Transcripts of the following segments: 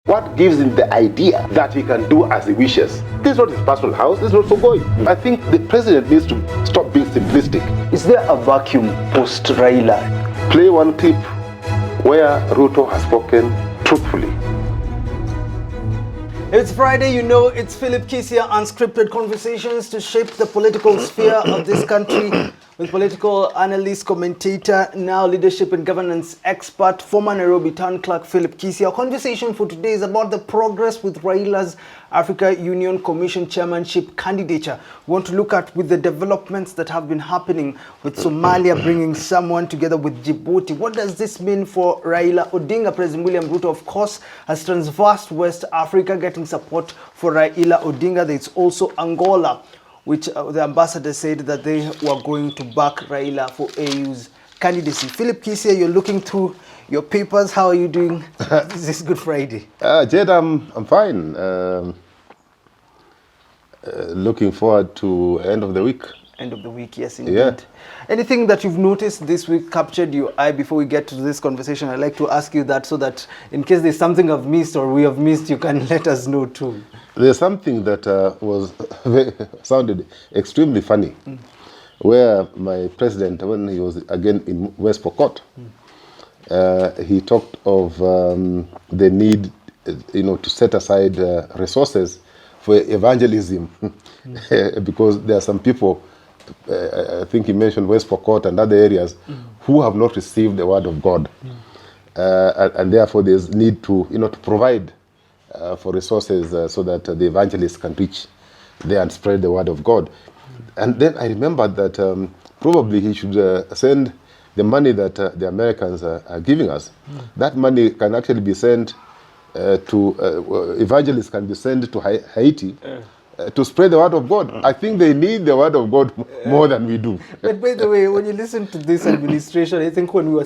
What gives him the idea that he can do as he wishes? This is not his personal house, this is not so going. I think the president needs to stop being simplistic. Is there a vacuum post-Raila? Play one clip where Ruto has spoken truthfully. It's Friday, you know, it's Philip Kisia, unscripted conversations to shape the political sphere of this country with political analyst, commentator, now leadership and governance expert, former Nairobi town clerk Philip Kisia. Our conversation for today is about the progress with Raila's Africa Union Commission chairmanship candidature. We want to look at with the developments that have been happening with Somalia bringing someone together with Djibouti. What does this mean for Raila Odinga? President William Ruto, of course, has transversed West Africa, getting support for Raila Odinga. There's also Angola, which the ambassador said that they were going to back Raila for AU's candidacy. Philip Kisia, you're looking through your papers. How are you doing this Good Friday? Jed, I'm fine. Looking forward to end of the week. End of the week, yes, indeed. Yeah. Anything that you've noticed this week captured your eye? Before we get to this conversation, I'd like to ask you that so that in case there's something I've missed or we have missed, you can let us know too. There's something that sounded extremely funny, where my president, when he was again in West Pokot, he talked of the need, to set aside resources for evangelism, because there are some people, I think he mentioned West Pokot and other areas, who have not received the word of God, and therefore there's need to, to provide for resources so that the evangelists can reach there and spread the word of God. And then I remembered that probably he should send the money that the Americans are giving us. That money can actually be sent to evangelists, can be sent to Haiti to spread the word of God. I think they need the word of God more than we do. But by the way, when you listen to this administration, I think when we were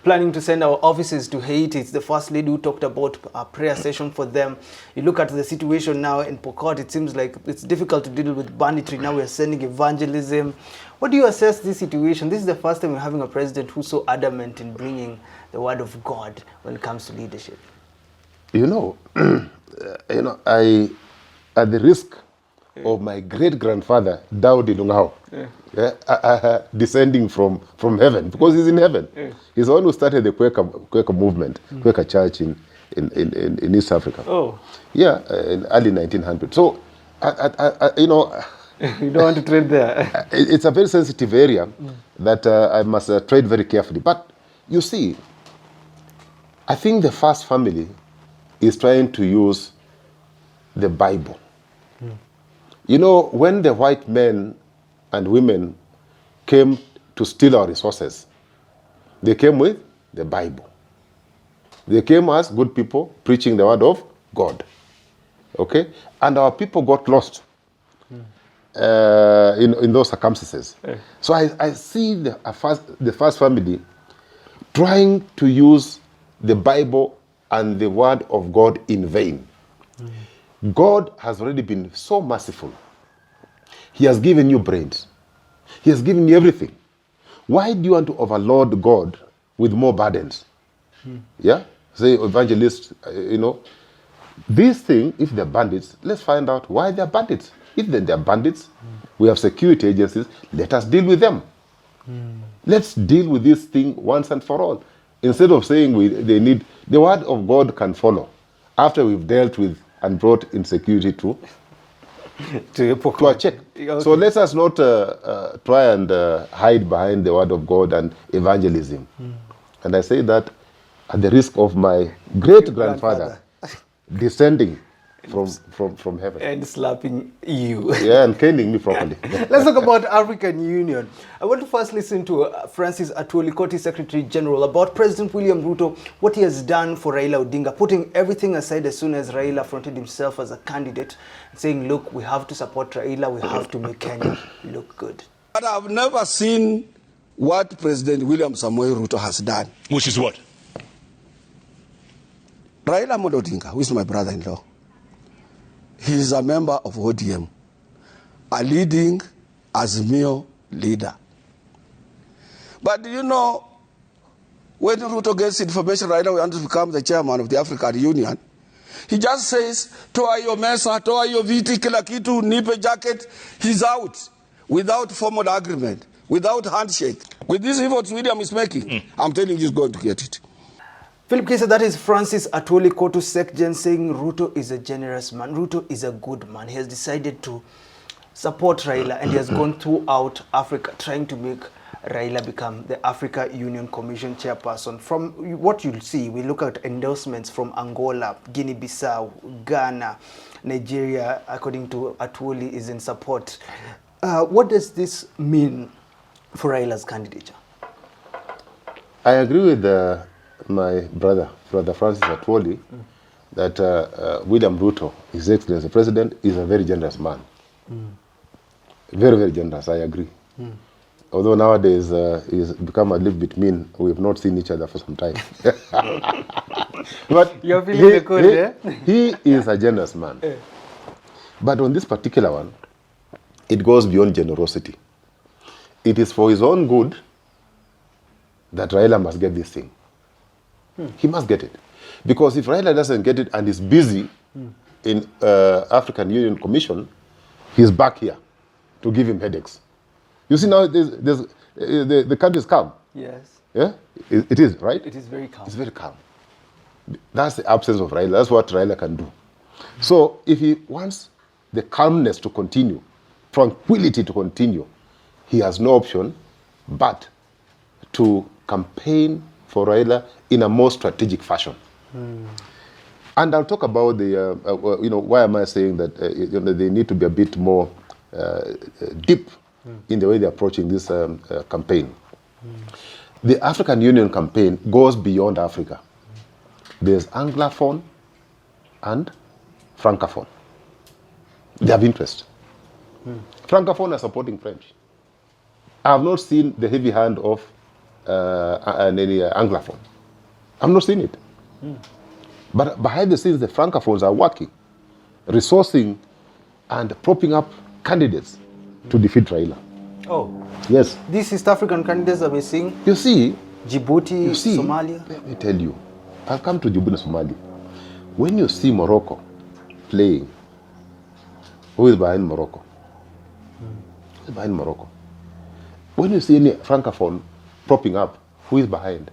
planning to send our offices to Haiti, it's the First Lady who talked about a prayer session for them. You look at the situation now in Pokot, it seems like it's difficult to deal with banditry. Now we're sending evangelism. What do you assess this situation? This is the first time we're having a president who's so adamant in bringing the word of God when it comes to leadership. I, at the risk of my great-grandfather, Daudi Lungao, descending from heaven, because he's in heaven. He's the one who started the Quaker movement, Quaker church in East Africa. Oh. Yeah, in early 1900s. So, you don't want to trade there. It's a very sensitive area that I must trade very carefully. But you see, I think the first family is trying to use the Bible. When the white men and women came to steal our resources, they came with the Bible. They came as good people preaching the word of God. Okay? And our people got lost in those circumstances. So I see the first family trying to use the Bible and the word of God in vain. God has already been so merciful. He has given you brains. He has given you everything. Why do you want to overload God with more burdens? Yeah? Say, evangelists, This thing, if they're bandits, let's find out why they're bandits. If they're bandits, we have security agencies, let us deal with them. Let's deal with this thing once and for all. Instead of saying they need, the word of God can follow after we've dealt with and brought insecurity to a check. Okay. So let us not try and hide behind the word of God and evangelism. And I say that at the risk of my great-grandfather descending from heaven. And slapping you. Yeah, and caning me properly. Let's talk about African Union. I want to first listen to Francis Atwoli, Coty Secretary General, about President William Ruto, what he has done for Raila Odinga, putting everything aside as soon as Raila fronted himself as a candidate, saying, look, we have to support Raila, we have to make Kenya look good. But I've never seen what President William Samoei Ruto has done. Which is what? Raila Odinga, who is my brother-in-law, he is a member of ODM, a leading Azimio leader. But when Ruto gets information Raila wants to become the chairman of the African Union, He just says, toa hiyo mesa, toa hiyo viti, kila kitu, nipe jacket. He's out without formal agreement, without handshake. With these efforts William is making, I'm telling you he's going to get it. Philip Kisia, that is Francis Atwoli Kotu Sekjen saying Ruto is a generous man. Ruto is a good man. He has decided to support Raila and he has gone throughout Africa trying to make Raila become the Africa Union Commission chairperson. From what you'll see, we look at endorsements from Angola, Guinea-Bissau, Ghana, Nigeria, according to Atwoli, is in support. What does this mean for Raila's candidature? I agree with my brother Francis Atwoli, that William Ruto, His Excellency the President, is a very generous man. Very, very generous, I agree. Although nowadays he's become a little bit mean. We have not seen each other for some time. But You're feeling the cold, eh? He is a generous man. But on this particular one, it goes beyond generosity. It is for his own good that Raila must get this thing. He must get it. Because if Raila doesn't get it and is busy in African Union Commission, he's back here to give him headaches. You see now the country is calm. Yes. Yeah? It is, right? It is very calm. It's very calm. That's the absence of Raila. That's what Raila can do. So if he wants the calmness to continue, tranquility to continue, he has no option but to campaign for Raila in a more strategic fashion. And I'll talk about the, why am I saying that they need to be a bit more deep in the way they're approaching this campaign. The African Union campaign goes beyond Africa. There's Anglophone and Francophone. They have interest. Francophone are supporting French. I have not seen the heavy hand of any Anglophone. I've not seen it. But behind the scenes, the Francophones are working, resourcing and propping up candidates to defeat Raila. Oh. Yes. These East African candidates that we're seeing, You see, Djibouti, Somalia. let me tell you, I'll come to Djibouti and Somalia. When you see Morocco playing, who is behind Morocco? Who is behind Morocco? When you see any Francophone propping up, who is behind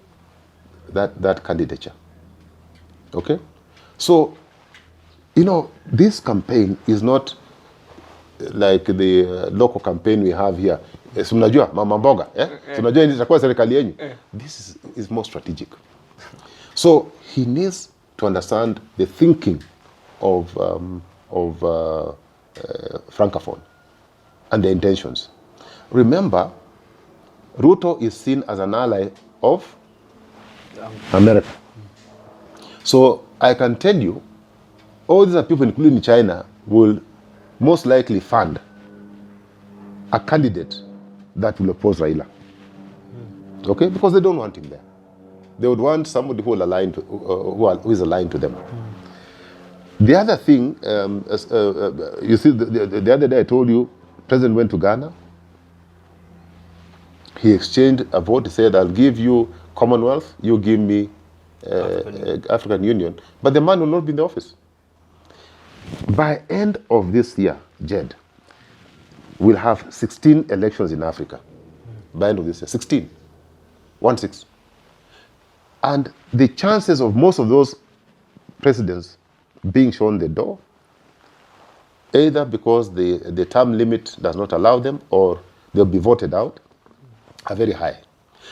that candidature? Okay? So, this campaign is not like the local campaign we have here. Si mnajua mama mboga, si mnajua itakuwa serikali yenu. This is more strategic. So he needs to understand the thinking of Francophone and their intentions. Remember, Ruto is seen as an ally of America. So I can tell you, all these people, including China, will most likely fund a candidate that will oppose Raila. Okay? Because they don't want him there. They would want somebody who is aligned to them. The other thing, you see, the other day I told you, President went to Ghana. He exchanged a vote. He said, I'll give you Commonwealth, you give me African Union. But the man will not be in the office. By end of this year, Jed, we'll have 16 elections in Africa. By end of this year, 16. 1-6. And the chances of most of those presidents being shown the door, either because the term limit does not allow them or they'll be voted out, are very high.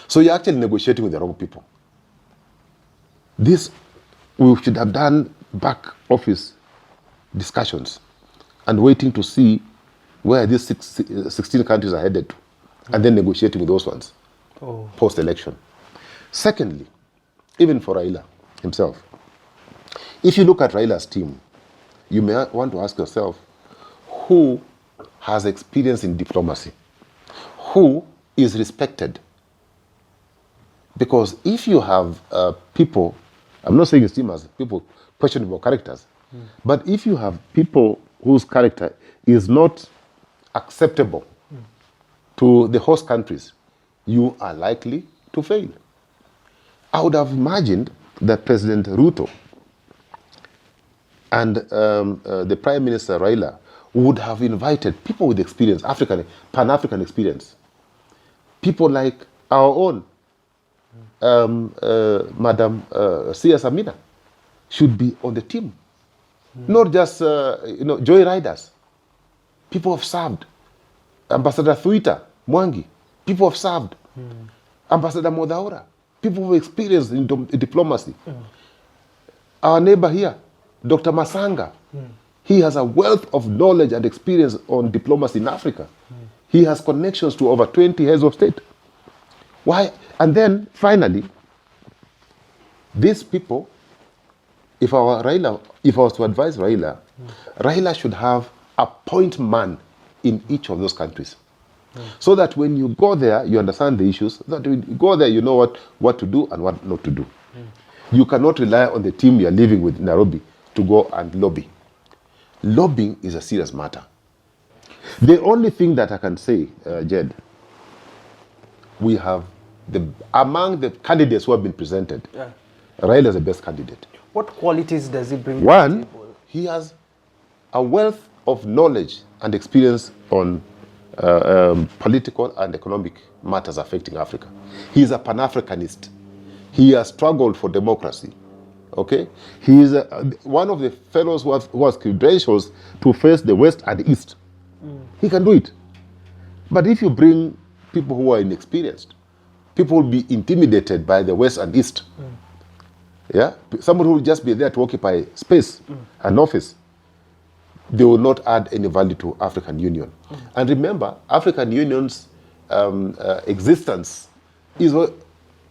So you're actually negotiating with the wrong people. This, we should have done back office discussions and waiting to see where these 16 countries are headed to, and then negotiating with those ones post-election. Secondly, even for Raila himself, if you look at Raila's team, you may want to ask yourself, who has experience in diplomacy? Who is respected? Because if you have people, I'm not saying his team as people questionable characters, but if you have people whose character is not acceptable to the host countries, you are likely to fail. I would have imagined that President Ruto And the Prime Minister, Raila, would have invited people with experience, Pan-African experience. People like our own Madam Sabina should be on the team. Not just, joy riders. People have served. Ambassador Thuita, Mwangi, people have served. Ambassador Modaura, people who have experienced in diplomacy. Our neighbor here, Dr. Masanga, he has a wealth of knowledge and experience on diplomacy in Africa. He has connections to over 20 heads of state. Why? And then, finally, these people, if I was to advise Raila, Raila should have a point man in each of those countries. So that when you go there, you understand the issues. That when you go there, you know what to do and what not to do. You cannot rely on the team you are living with in Nairobi to go and lobby. Lobbying is a serious matter. The only thing that I can say, Jed, we have, among the candidates who have been presented, Raila is the best candidate. What qualities does he bring One, to the table? he has a wealth of knowledge and experience on political and economic matters affecting Africa. He is a Pan-Africanist. He has struggled for democracy. Okay, he is one of the fellows who has credentials to face the West and the East. He can do it. But if you bring people who are inexperienced, people will be intimidated by the West and East. Yeah, somebody who will just be there to occupy space, an office. They will not add any value to African Union. And remember, African Union's existence is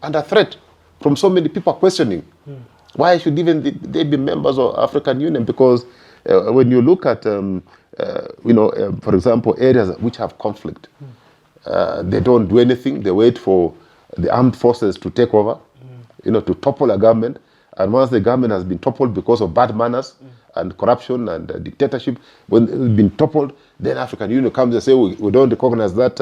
under threat from so many people questioning. Why should even they be members of African Union? Because when you look at, for example, areas which have conflict, they don't do anything. They wait for the armed forces to take over, to topple a government. And once the government has been toppled because of bad manners and corruption and dictatorship, when it's been toppled, then African Union comes and say, we don't recognize that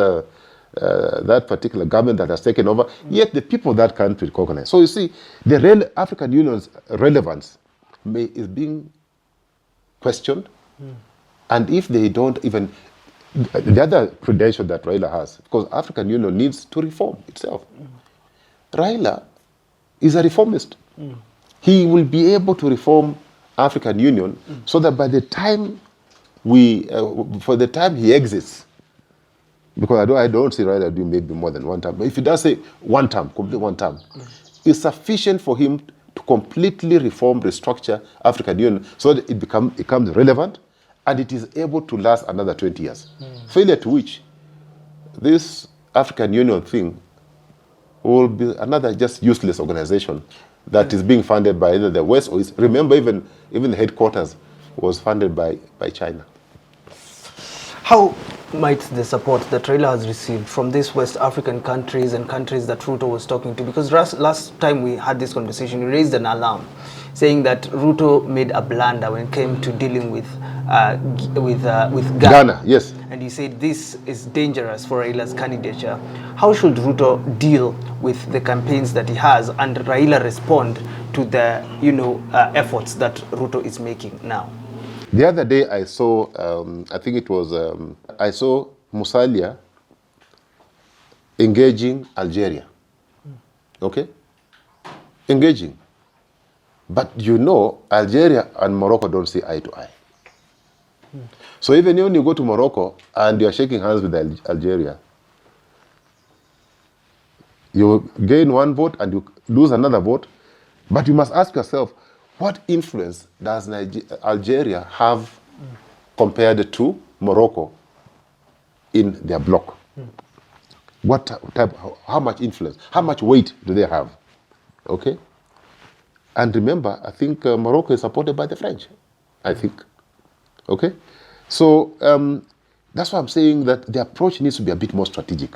particular government that has taken over. Yet the people of that country recognize. So you see, the real African Union's relevance is being questioned. And if they don't even, the other credential that Raila has, because African Union needs to reform itself. Raila is a reformist. He will be able to reform African Union so that by the time for the time he exits, because I don't see Raila doing maybe more than one term, but if he does say one term, complete one term, it's sufficient for him to completely reform, restructure African Union so that it becomes relevant and it is able to last another 20 years. Failure to which this African Union thing will be another just useless organization that is being funded by either the West or East. Remember, even the headquarters was funded by China. How might the support that Raila has received from these West African countries and countries that Ruto was talking to? Because last time we had this conversation, he raised an alarm, saying that Ruto made a blunder when it came to dealing with Ghana. Yes. And he said this is dangerous for Raila's candidature. How should Ruto deal with the campaigns that he has and Raila respond to the efforts that Ruto is making now? The other day I saw, I think it was, I saw Musalia engaging Algeria. Okay? Engaging. But Algeria and Morocco don't see eye to eye. So even when you go to Morocco and you are shaking hands with Algeria, you gain one vote and you lose another vote. But you must ask yourself, what influence does Algeria have compared to Morocco in their bloc? What type, how much influence, how much weight do they have? Okay? And remember, I think Morocco is supported by the French, I think. Okay? So that's why I'm saying that the approach needs to be a bit more strategic.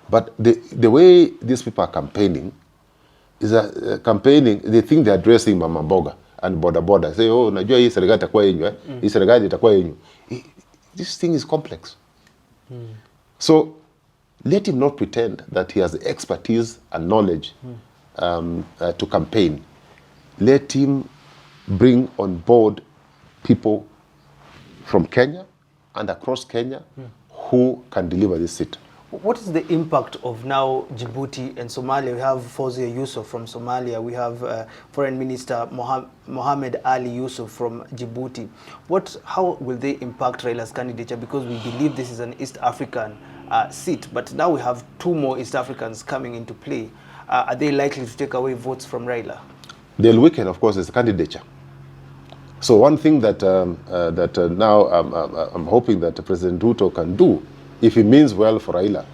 But the way these people are campaigning is they think they're addressing Mama Mboga and Boda. Say, oh, najua hii serikali itakuwa yenyu, hii serikali itakuwa yenyu. This thing is complex. So let him not pretend that he has the expertise and knowledge to campaign. Let him bring on board people from Kenya and across Kenya who can deliver this seat. What is the impact of now Djibouti and Somalia? We have Fawzia Yusuf from Somalia. We have Foreign Minister Mohamed Ali Yusuf from Djibouti. How will they impact Raila's candidature? Because we believe this is an East African seat, but now we have two more East Africans coming into play. Are they likely to take away votes from Raila? They'll weaken, of course, is the candidature. So one thing that now I'm hoping that President Ruto can do, if he means well for Raila,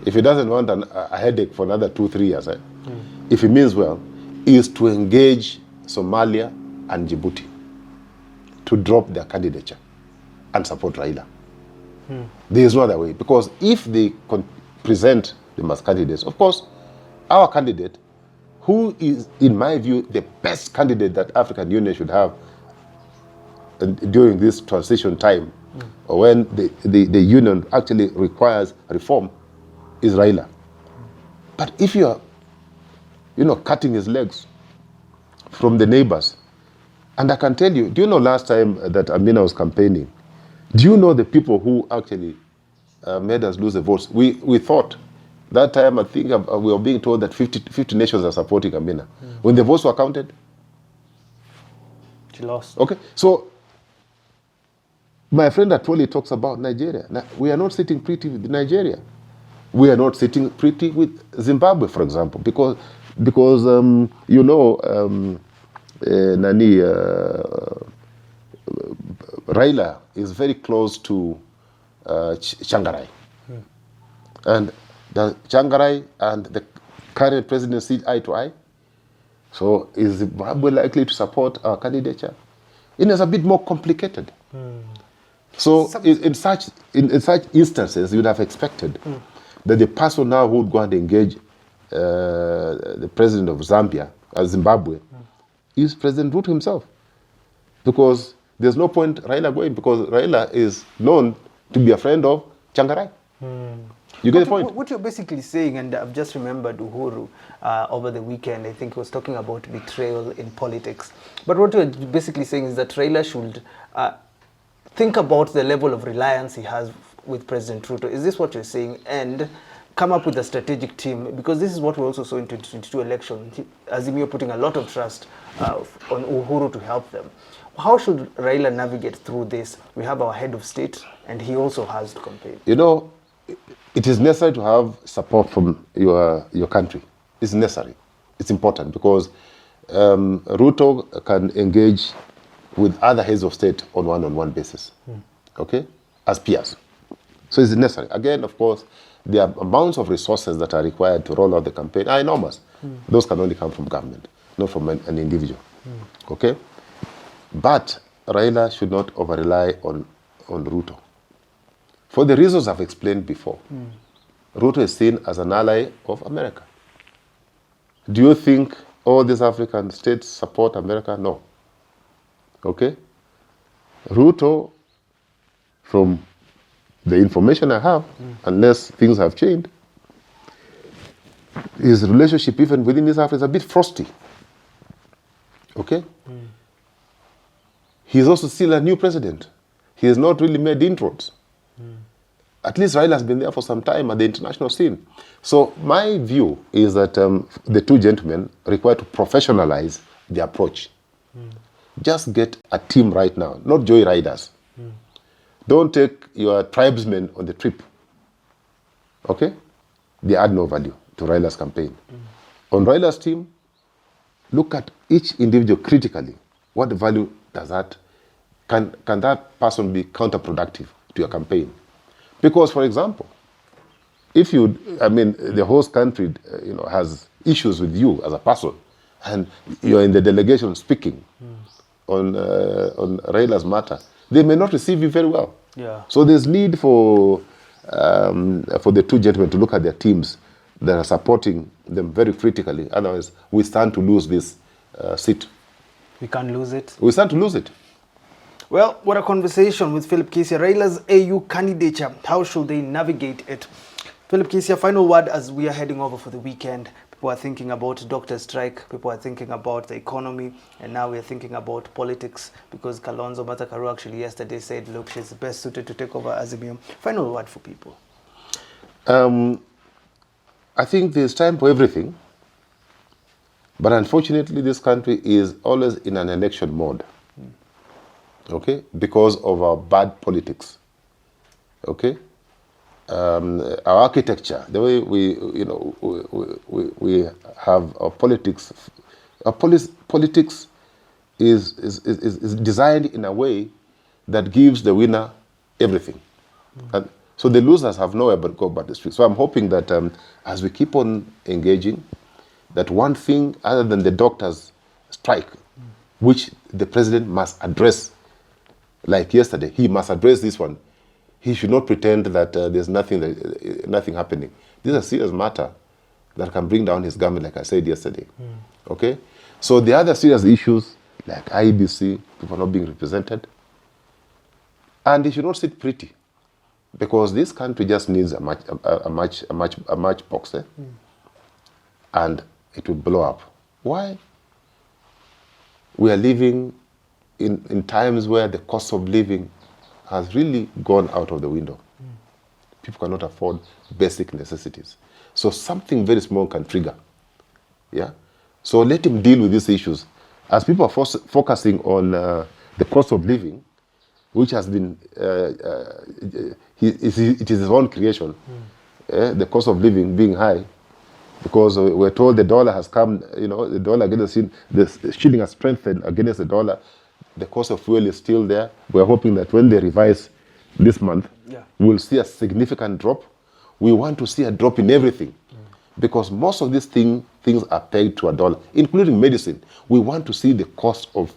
if he doesn't want a headache for another 2-3 years, if he means well, is to engage Somalia and Djibouti to drop their candidature and support Raila. There is no other way, because if they present them as candidates, of course, our candidate, who is, in my view, the best candidate that African Union should have during this transition time, or when the union actually requires reform, is Raila. But if you are, cutting his legs from the neighbors, and I can tell you, do you know last time that Amina was campaigning, do you know the people who actually made us lose the votes? We thought, that time I think we were being told that 50 nations are supporting Amina. When the votes were counted, she lost. Okay, so my friend Atwoli talks about Nigeria. Now, we are not sitting pretty with Nigeria. We are not sitting pretty with Zimbabwe, for example, because Raila is very close to Changarai. And the Changarai and the current president sit eye to eye. So is Zimbabwe likely to support our candidature? It is a bit more complicated. So in such instances, you'd have expected that the person now who would go and engage the president of Zimbabwe, is President Ruto himself. Because there's no point Raila going, because Raila is known to be a friend of Changarai. You get the point? What you're basically saying, and I've just remembered Uhuru over the weekend, I think he was talking about betrayal in politics. But what you're basically saying is that Raila should think about the level of reliance he has with President Ruto. Is this what you're saying? And come up with a strategic team, because this is what we also saw in 2022 election. Azimio putting a lot of trust on Uhuru to help them. How should Raila navigate through this? We have our head of state, and he also has to campaign. It is necessary to have support from your country. It's necessary. It's important, because Ruto can engage with other heads of state on one-on-one basis, okay, as peers. So it's necessary. Again, of course, the amounts of resources that are required to roll out the campaign are enormous. Those can only come from government, not from an individual, okay? But Raila should not over-rely on Ruto. For the reasons I've explained before, Ruto is seen as an ally of America. Do you think all these African states support America? No. Okay? Ruto, from the information I have, unless things have changed, his relationship even within East Africa is a bit frosty. Okay? He's also still a new president. He has not really made inroads. At least Raila has been there for some time at the international scene. So my view is that the two gentlemen require to professionalize the approach. Just get a team right now, not joyriders. Don't take your tribesmen on the trip. Okay? They add no value to Raila's campaign. On Raila's team, look at each individual critically. What value does that, can that person be counterproductive to your campaign? Because, for example, if the host country, has issues with you as a person, and you're in the delegation speaking on Raila's matter, they may not receive you very well. Yeah. So there's need for the two gentlemen to look at their teams that are supporting them very critically. Otherwise, we stand to lose this seat. We can't lose it. We stand to lose it. Well, what a conversation with Philip Kisia. Raila's AU candidature, how should they navigate it? Philip Kisia, final word as we are heading over for the weekend. People People are thinking about doctor strike. People are thinking about the economy. And now we're thinking about politics because Kalonzo Matakaru actually yesterday said, look, she's best suited to take over Azimio. Final word for people. I think there's time for everything. But unfortunately, this country is always in an election mode. Okay? Because of our bad politics. Okay? Our architecture, the way we have our politics, politics is designed in a way that gives the winner everything. And so the losers have nowhere but go but the street. So I'm hoping that as we keep on engaging, that one thing other than the doctors' strike, which the president must address, like yesterday, he must address this one. He should not pretend that there's nothing happening. This is a serious matter that can bring down his government, like I said yesterday. Okay? So the other serious issues, like IEBC, people not being represented, and he should not sit pretty, because this country just needs a matchbox, and it will blow up. Why? We are living in times where the cost of living has really gone out of the window. People cannot afford basic necessities. So something very small can trigger. Yeah. So let him deal with these issues. As people are focusing on the cost of living, which has been, it is his own creation, the cost of living being high, because we're told the dollar has come, the dollar against the shilling has strengthened against the dollar. The cost of fuel is still there. We're hoping that when they revise this month, we'll see a significant drop. We want to see a drop in everything, because most of these things are pegged to a dollar, including medicine. We want to see the cost of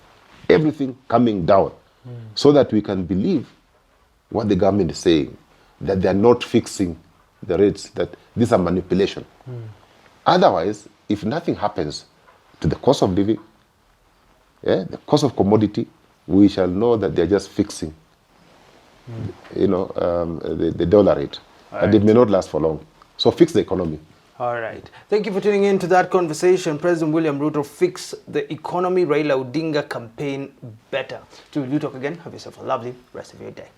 everything coming down, so that we can believe what the government is saying, that they're not fixing the rates, that these are manipulation. Otherwise, if nothing happens to the cost of living, the cost of commodity, we shall know that they're just fixing, the dollar rate. And it may not last for long. So fix the economy. All right. Thank you for tuning in to that conversation. President William Ruto, fix the economy. Raila Odinga, campaign better. Till we talk again, have yourself a lovely rest of your day.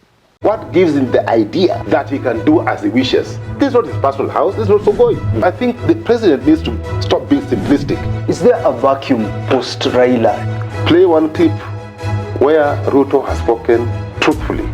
What gives him the idea that he can do as he wishes? This is not his personal house. This is not for going. I think the president needs to stop being simplistic. Is there a vacuum post Raila? Play one clip where Ruto has spoken truthfully.